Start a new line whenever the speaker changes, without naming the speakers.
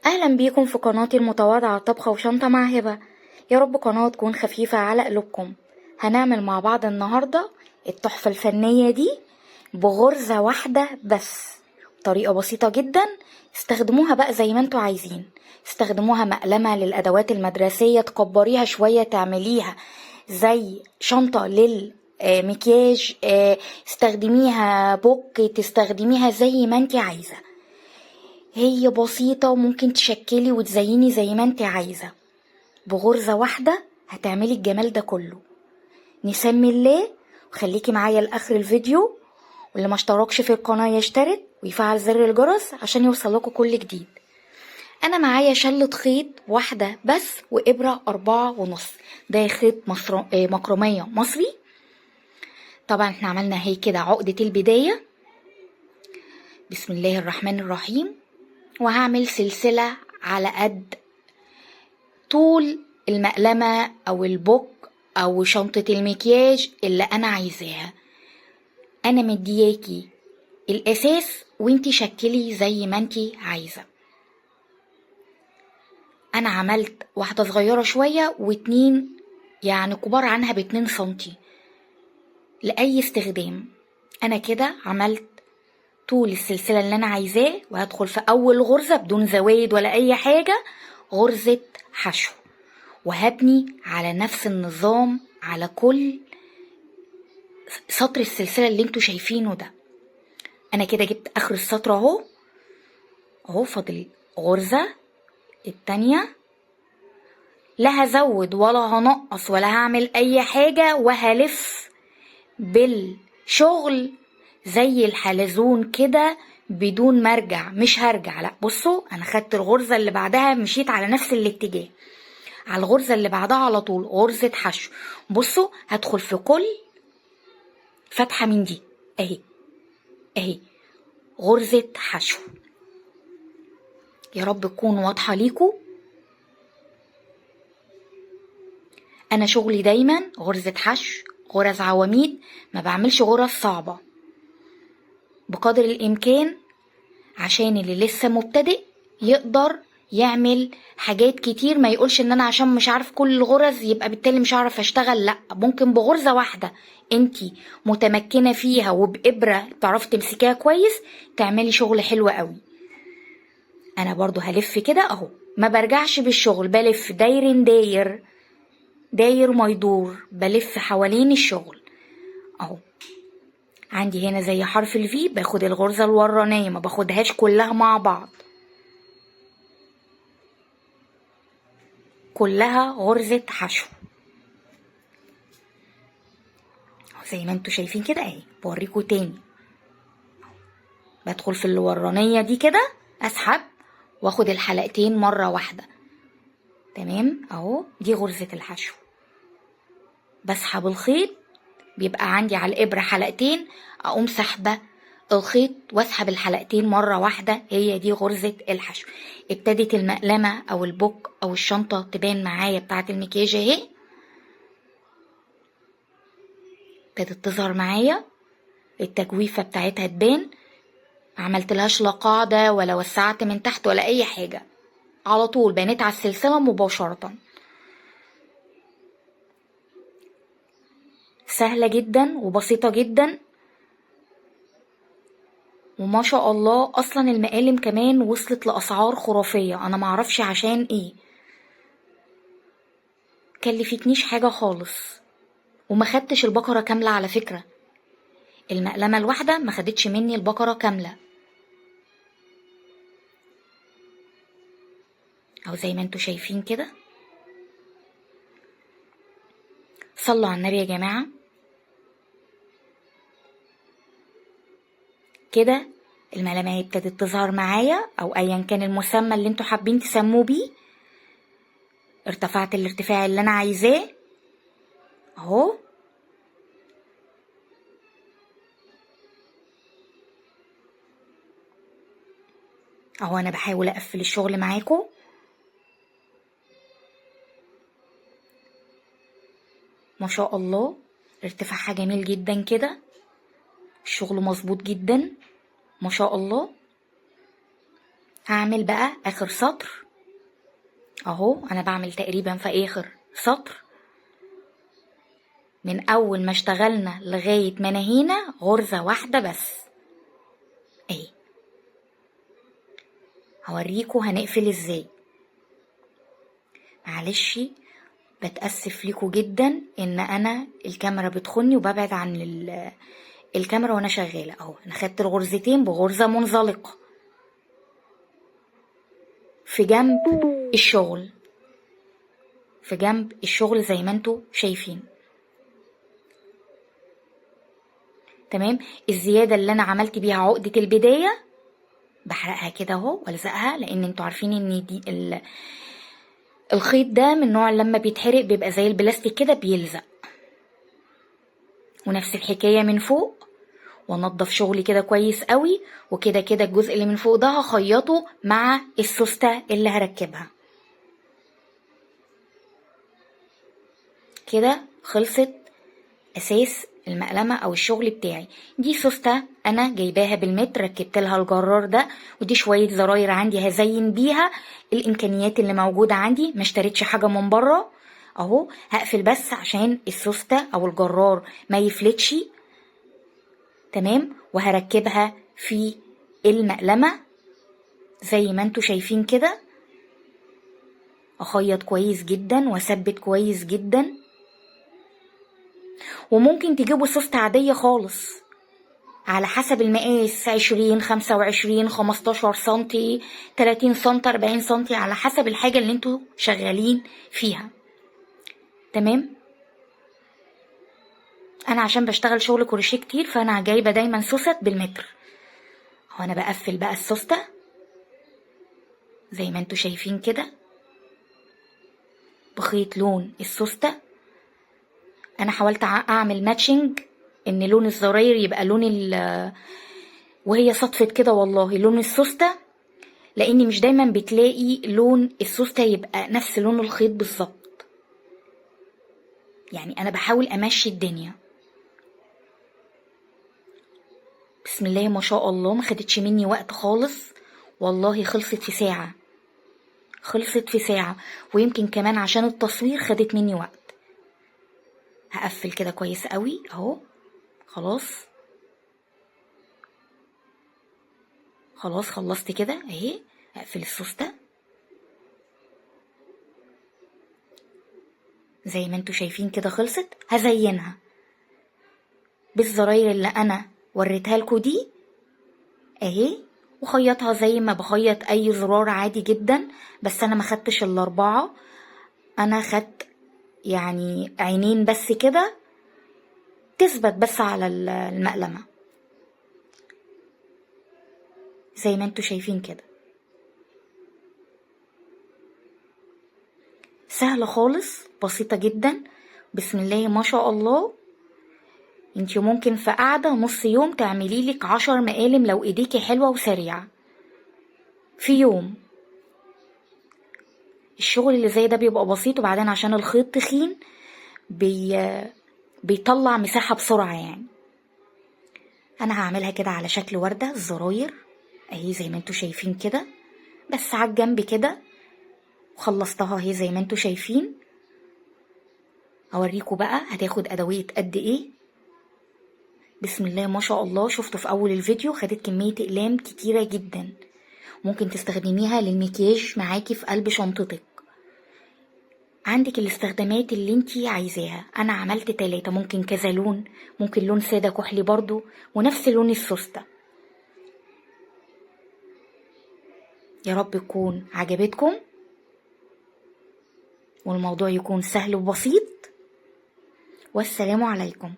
اهلا بيكم في قناتي المتواضعة طبخة وشنطة مع هبة. يا رب قناة تكون خفيفة على قلوبكم. هنعمل مع بعض النهاردة التحفة الفنية دي بغرزة واحدة بس، طريقة بسيطة جدا. استخدموها بقى زي ما انتوا عايزين. استخدموها مقلمة للأدوات المدرسية، تكبريها شوية تعمليها زي شنطة للمكياج، استخدميها بوك، تستخدميها زي ما انت عايزة. هي بسيطة وممكن تشكلي وتزيني زي ما انت عايزة. بغرزة واحدة هتعملي الجمال ده كله. نسمي الله وخليكي معايا لآخر الفيديو، واللي ما اشتركش في القناة يشترك ويفعل زر الجرس عشان يوصلكوا كل جديد. انا معايا شلة خيط واحدة بس وإبرة 4.5. ده خيط مكرمية مصري. طبعا احنا عملنا هي كده عقدة البداية. بسم الله الرحمن الرحيم. وهعمل سلسلة على قد طول المقلمة او البوك او شنطة المكياج اللي انا عايزاها. انا مدياكي الاساس وانتي شكلي زي ما انتي عايزة. انا عملت واحدة صغيرة شوية واتنين يعني كبار عنها ب2 سنتي لأي استخدام. انا كده عملت طول السلسلة اللي انا عايزاه، وهدخل في اول غرزة بدون زوايد ولا اي حاجة، غرزة حشو، وهبني على نفس النظام على كل سطر السلسلة اللي انتوا شايفينه ده. انا كده جبت اخر السطر اهو فاضل غرزة التانية. لا هزود ولا هنقص ولا هعمل اي حاجة، وهلف بالشغل زي الحلزون كده بدون ما ارجع. مش هرجع، لا بصوا، انا خدت الغرزة اللي بعدها مشيت على نفس الاتجاه، على الغرزة اللي بعدها على طول غرزة حشو. بصوا هدخل في كل فتحة من دي اهي غرزة حشو. يا رب تكون واضحة ليكو. انا شغلي دايما غرزة حشو، غرز عواميد، ما بعملش غرز صعبة بقدر الامكان، عشان اللي لسه مبتدئ يقدر يعمل حاجات كتير، ما يقولش ان انا عشان مش عارف كل الغرز يبقى بالتالي مش عارف اشتغل. لا، ممكن بغرزة واحدة انتي متمكنة فيها وبإبرة تعرفي تمسكيها كويس تعملي شغل حلو قوي. انا برضو هلف كده اهو، ما برجعش بالشغل، بلف داير ما يدور، بلف حوالين الشغل اهو. عندي هنا زي حرف الفي، باخد الغرزة الورانية، ما باخدهاش كلها مع بعض، كلها غرزة حشو زي ما انتوا شايفين كده اهي. بوريكوا تاني، بدخل في الورانية دي كده، اسحب واخد الحلقتين مرة واحدة. تمام اهو، دي غرزة الحشو. بسحب الخيط، بيبقى عندي على الإبرة حلقتين، اقوم سحبة الخيط واسحب الحلقتين مرة واحدة، هي دي غرزة الحشو. ابتدت المقلمة او البوك او الشنطة تبان معايا بتاعة المكياج اهي، ابتدت تظهر معايا، التجويفة بتاعتها تبان. عملت لهاش لا قاعدة ولا وسعت من تحت ولا اي حاجة، على طول بنيت على السلسلة مباشرة. سهلة جدا وبسيطة جدا، وما شاء الله اصلا المقالم كمان وصلت لاسعار خرافية. انا معرفش عشان ايه، كلفتنيش حاجة خالص، وما خدتش البقرة كاملة على فكرة. المقلمة الواحدة ما خدتش مني البقرة كاملة، او زي ما انتوا شايفين كده. صلوا على النبي يا جماعة. كده الملامح ابتدت تظهر معايا، او ايا كان المسمى اللي انتوا حابين تسموه بيه. ارتفعت الارتفاع اللي انا عايزاه اهو. اهو انا بحاول اقفل الشغل معاكم. ما شاء الله ارتفاعها جميل جدا كده، الشغل مظبوط جدا ما شاء الله. هعمل بقى اخر سطر اهو، انا بعمل تقريبا في اخر سطر من اول ما اشتغلنا لغاية ما نهينا غرزة واحدة بس اهي. هوريكوا هنقفل ازاي. معلش بتأسف ليكوا جدا ان انا الكاميرا بتخني وببعد عن الكاميرا وانا شغالة اهو. انا خدت الغرزتين بغرزة منزلقة في جنب الشغل، في جنب الشغل زي ما انتوا شايفين. تمام. الزيادة اللي انا عملت بيها عقدة البداية بحرقها كده اهو والزقها، لان انتوا عارفين ان دي الخيط ده من نوع لما بيتحرق بيبقى زي البلاستيك كده بيلزق. ونفس الحكاية من فوق، وانضف شغلي كده كويس قوي. وكده كده الجزء اللي من فوق ده هخيطه مع السوستة اللي هركبها. كده خلصت اساس المقلمة او الشغل بتاعي. دي سوستة انا جايباها بالمتر، ركبت لها الجرار ده، ودي شوية زراير عندي هزين بيها الامكانيات اللي موجودة عندي، ما اشتريتش حاجة من بره اهو. هقفل بس عشان السوستة او الجرار ما يفلتش. تمام. وهركبها في المقلمة زي ما انتوا شايفين كده. اخيط كويس جدا واثبت كويس جدا. وممكن تجيبوا سوستة عادية خالص على حسب المقاس، 20 25 15 سنتي 30 سنتي 40 سنتي، على حسب الحاجة اللي انتوا شغالين فيها. تمام. انا عشان بشتغل شغل كروشيه كتير فانا جايبة دايما سوست بالمتر. وانا بقفل بقى السوستة زي ما انتوا شايفين كده بخيط لون السوستة. انا حاولت اعمل ماتشنج ان لون الزراير يبقى لون وهي صدفت كده والله لون السوستة، لاني مش دايما بتلاقي لون السوستة يبقى نفس لون الخيط بالظبط. يعني انا بحاول امشي الدنيا. بسم الله ما شاء الله، ما خدتش مني وقت خالص والله. خلصت في ساعة، خلصت في ساعة، ويمكن كمان عشان التصوير خدت مني وقت. هقفل كده كويس قوي اهو. خلاص خلاص خلصت كده اهي. هقفل السوستة زي ما انتوا شايفين كده. خلصت. هزينها بالزراير اللي انا وريتها لكم دي اهي، وخيطها زي ما بخيط اي زرار عادي جدا. بس انا ما خدتش الاربعة، انا خدت يعني عينين بس كده تثبت بس على المقلمة زي ما انتوا شايفين كده. سهلة خالص، بسيطة جدا. بسم الله ما شاء الله. انتي ممكن في قعدة نص يوم تعملي لك 10 مقالم لو ايديكي حلوة وسريعة في يوم. الشغل اللي زي ده بيبقى بسيط، وبعدين عشان الخيط تخين بيطلع مساحة بسرعة يعني. انا هعملها كده على شكل وردة الزراير اهي زي ما انتوا شايفين كده، بس على الجنب كده. وخلصتها اهي زي ما انتوا شايفين. اوريكم بقى هتاخد ادوات قد ايه. بسم الله ما شاء الله. شفتوا في اول الفيديو خدت كمية اقلام كتيرة جدا، ممكن تستخدميها للمكياج معاكي في قلب شنطتك. عندك الاستخدامات اللي انتي عايزاها. انا عملت 3، ممكن كذا لون، ممكن لون سادة كحلي برضو ونفس لون السوستة. يا رب يكون عجبتكم والموضوع يكون سهل وبسيط، والسلام عليكم.